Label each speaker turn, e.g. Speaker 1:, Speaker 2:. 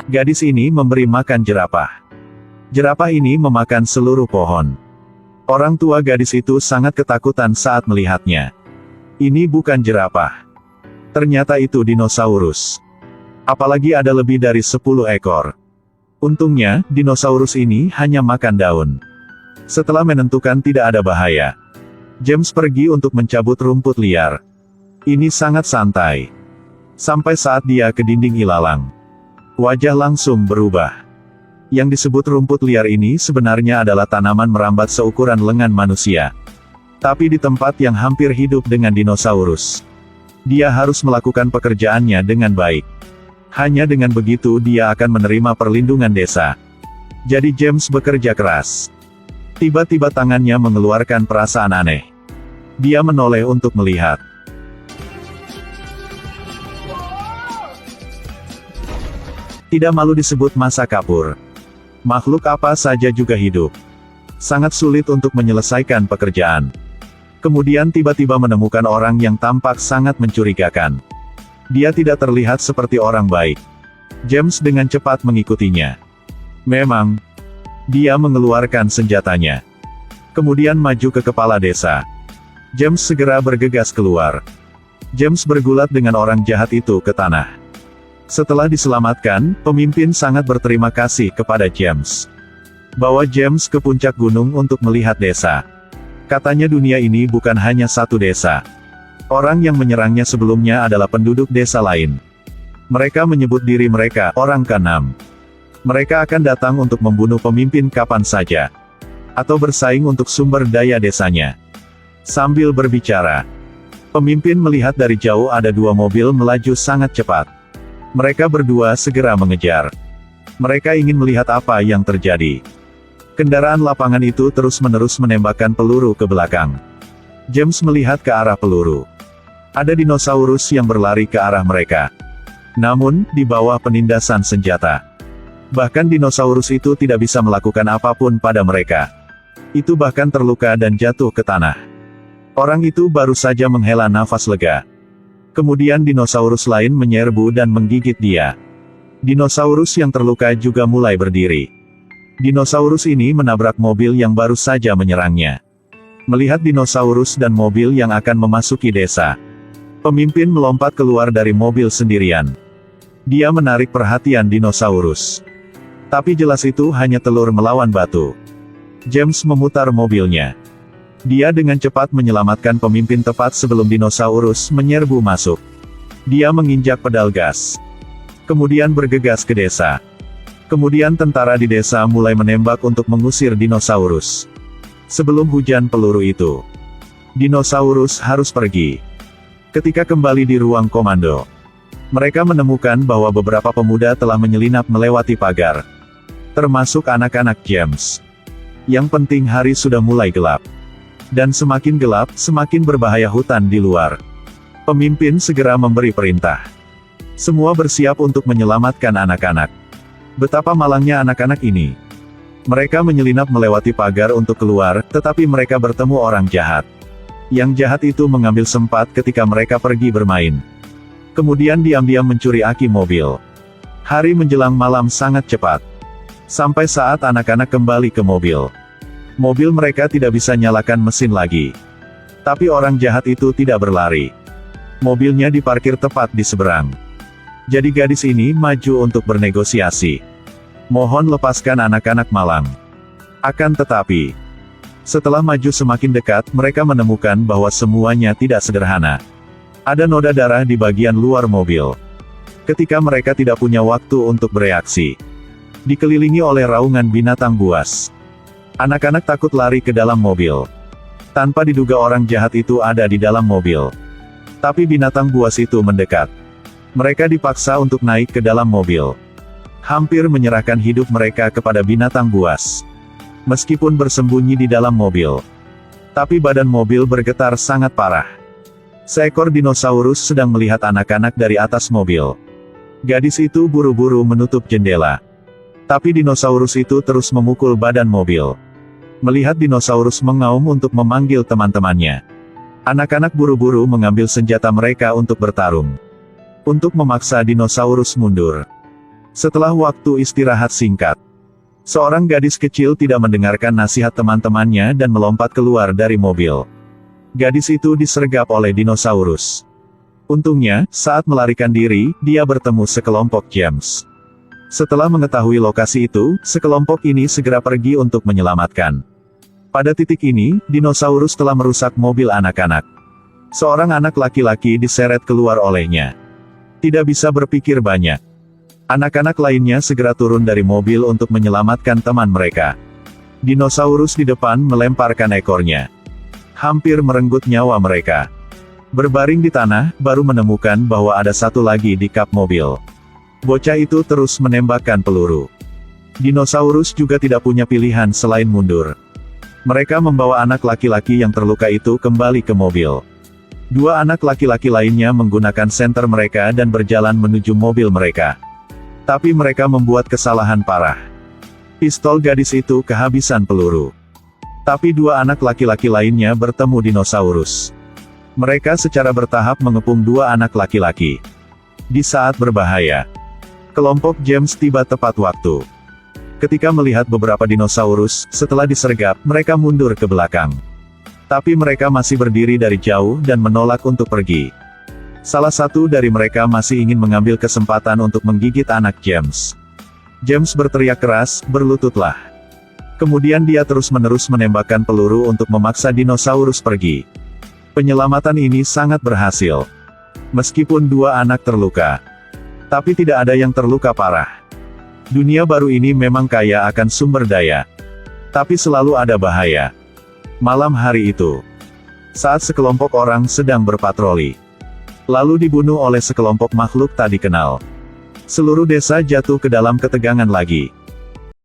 Speaker 1: Gadis ini memberi makan jerapah. Jerapah ini memakan seluruh pohon. Orang tua gadis itu sangat ketakutan saat melihatnya. Ini bukan jerapah. Ternyata itu dinosaurus. Apalagi ada lebih dari 10 ekor. Untungnya, dinosaurus ini hanya makan daun. Setelah menentukan tidak ada bahaya, James pergi untuk mencabut rumput liar. Ini sangat santai. Sampai saat dia ke dinding ilalang. Wajah langsung berubah. Yang disebut rumput liar ini sebenarnya adalah tanaman merambat seukuran lengan manusia. Tapi di tempat yang hampir hidup dengan dinosaurus, dia harus melakukan pekerjaannya dengan baik. Hanya dengan begitu dia akan menerima perlindungan desa. Jadi James bekerja keras. Tiba-tiba tangannya mengeluarkan perasaan aneh. Dia menoleh untuk melihat. Tidak malu disebut masa kapur. Makhluk apa saja juga hidup. Sangat sulit untuk menyelesaikan pekerjaan. Kemudian tiba-tiba menemukan orang yang tampak sangat mencurigakan. Dia tidak terlihat seperti orang baik. James dengan cepat mengikutinya. Memang, dia mengeluarkan senjatanya. Kemudian maju ke kepala desa. James segera bergegas keluar. James bergulat dengan orang jahat itu ke tanah. Setelah diselamatkan, pemimpin sangat berterima kasih kepada James. Bawa James ke puncak gunung untuk melihat desa. Katanya dunia ini bukan hanya satu desa. Orang yang menyerangnya sebelumnya adalah penduduk desa lain. Mereka menyebut diri mereka orang K6. Mereka akan datang untuk membunuh pemimpin kapan saja. Atau bersaing untuk sumber daya desanya. Sambil berbicara, pemimpin melihat dari jauh ada 2 mobil melaju sangat cepat. Mereka berdua segera mengejar. Mereka ingin melihat apa yang terjadi. Kendaraan lapangan itu terus-menerus menembakkan peluru ke belakang. James melihat ke arah peluru. Ada dinosaurus yang berlari ke arah mereka. Namun, di bawah penindasan senjata. Bahkan dinosaurus itu tidak bisa melakukan apapun pada mereka. Itu bahkan terluka dan jatuh ke tanah. Orang itu baru saja menghela nafas lega. Kemudian dinosaurus lain menyerbu dan menggigit dia. Dinosaurus yang terluka juga mulai berdiri. Dinosaurus ini menabrak mobil yang baru saja menyerangnya. Melihat dinosaurus dan mobil yang akan memasuki desa, pemimpin melompat keluar dari mobil sendirian. Dia menarik perhatian dinosaurus. Tapi jelas itu hanya telur melawan batu. James memutar mobilnya. Dia dengan cepat menyelamatkan pemimpin tepat sebelum dinosaurus menyerbu masuk. Dia menginjak pedal gas. Kemudian bergegas ke desa. Kemudian tentara di desa mulai menembak untuk mengusir dinosaurus. Sebelum hujan peluru itu, dinosaurus harus pergi. Ketika kembali di ruang komando, mereka menemukan bahwa beberapa pemuda telah menyelinap melewati pagar. Termasuk anak-anak James. Yang penting hari sudah mulai gelap. Dan semakin gelap, semakin berbahaya hutan di luar. Pemimpin segera memberi perintah. Semua bersiap untuk menyelamatkan anak-anak. Betapa malangnya anak-anak ini. Mereka menyelinap melewati pagar untuk keluar, tetapi mereka bertemu orang jahat. Yang jahat itu mengambil sempat ketika mereka pergi bermain. Kemudian diam-diam mencuri aki mobil. Hari menjelang malam sangat cepat. Sampai saat anak-anak kembali ke mobil. Mobil mereka tidak bisa nyalakan mesin lagi. Tapi orang jahat itu tidak berlari. Mobilnya diparkir tepat di seberang. Jadi gadis ini maju untuk bernegosiasi. Mohon lepaskan anak-anak malang. Akan tetapi, setelah maju semakin dekat, mereka menemukan bahwa semuanya tidak sederhana. Ada noda darah di bagian luar mobil. Ketika mereka tidak punya waktu untuk bereaksi, dikelilingi oleh raungan binatang buas. Anak-anak takut lari ke dalam mobil. Tanpa diduga orang jahat itu ada di dalam mobil. Tapi binatang buas itu mendekat. Mereka dipaksa untuk naik ke dalam mobil. Hampir menyerahkan hidup mereka kepada binatang buas. Meskipun bersembunyi di dalam mobil. Tapi badan mobil bergetar sangat parah. Seekor dinosaurus sedang melihat anak-anak dari atas mobil. Gadis itu buru-buru menutup jendela. Tapi dinosaurus itu terus memukul badan mobil. Melihat dinosaurus mengaum untuk memanggil teman-temannya. Anak-anak buru-buru mengambil senjata mereka untuk bertarung. Untuk memaksa dinosaurus mundur. Setelah waktu istirahat singkat, seorang gadis kecil tidak mendengarkan nasihat teman-temannya dan melompat keluar dari mobil. Gadis itu disergap oleh dinosaurus. Untungnya, saat melarikan diri, dia bertemu sekelompok gems. Setelah mengetahui lokasi itu, sekelompok ini segera pergi untuk menyelamatkan. Pada titik ini, dinosaurus telah merusak mobil anak-anak. Seorang anak laki-laki diseret keluar olehnya. Tidak bisa berpikir banyak. Anak-anak lainnya segera turun dari mobil untuk menyelamatkan teman mereka. Dinosaurus di depan melemparkan ekornya. Hampir merenggut nyawa mereka. Berbaring di tanah, baru menemukan bahwa ada satu lagi di kap mobil. Bocah itu terus menembakkan peluru. Dinosaurus juga tidak punya pilihan selain mundur. Mereka membawa anak laki-laki yang terluka itu kembali ke mobil. Dua anak laki-laki lainnya menggunakan senter mereka dan berjalan menuju mobil mereka. Tapi mereka membuat kesalahan parah. Pistol gadis itu kehabisan peluru. Tapi dua anak laki-laki lainnya bertemu dinosaurus. Mereka secara bertahap mengepung dua anak laki-laki. Di saat berbahaya, kelompok gems tiba tepat waktu. Ketika melihat beberapa dinosaurus, setelah disergap, mereka mundur ke belakang. Tapi mereka masih berdiri dari jauh dan menolak untuk pergi. Salah satu dari mereka masih ingin mengambil kesempatan untuk menggigit anak James. James berteriak keras, "Berlututlah." Kemudian dia terus-menerus menembakkan peluru untuk memaksa dinosaurus pergi. Penyelamatan ini sangat berhasil. Meskipun dua anak terluka, tapi tidak ada yang terluka parah. Dunia baru ini memang kaya akan sumber daya, tapi selalu ada bahaya. Malam hari itu, saat sekelompok orang sedang berpatroli, lalu dibunuh oleh sekelompok makhluk tak dikenal. Seluruh desa jatuh ke dalam ketegangan lagi.